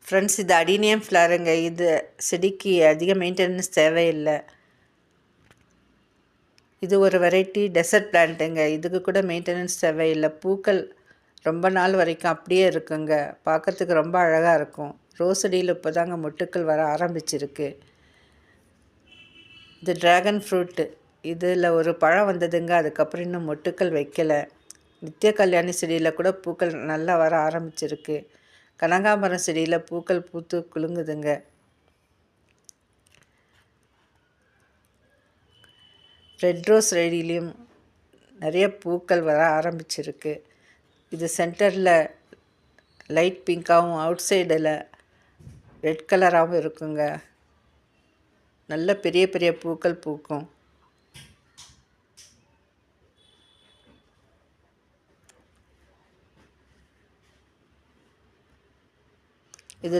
Friends, இது adenium ஃப்ளவருங்க. இது செடிக்கு அதிக மெயின்டெனன்ஸ் தேவையில்லை. இது ஒரு வெரைட்டி டெசர்ட் பிளான்ட்டுங்க. இதுக்கு கூட மெயின்டெனன்ஸ் தேவையில்லை. பூக்கள் ரொம்ப நாள் வரைக்கும் அப்படியே இருக்குங்க. பார்க்கறதுக்கு ரொம்ப அழகாக இருக்கும். ரோஸ் செடியில் இப்போ தாங்க மொட்டுக்கள் வர ஆரம்பிச்சிருக்கு. இது ட்ராகன் ஃப்ரூட்டு. இதில் ஒரு பழம் வந்ததுங்க. அதுக்கப்புறம் இன்னும் மொட்டுக்கள் வைக்கலை. நித்திய கல்யாணி செடியில் கூட பூக்கள் நல்லா வர ஆரம்பிச்சிருக்கு. கனகாம்பரம் செடியில் பூக்கள் பூத்து குலுங்குதுங்க. ரெட் ரோஸ் செடியிலையும் நிறைய பூக்கள் வர ஆரம்பிச்சிருக்கு. இது சென்டரில் லைட் பிங்காகவும் அவுட் சைடில் ரெட் கலராகவும் இருக்குங்க. நல்ல பெரிய பெரிய பூக்கள் பூக்கும். இது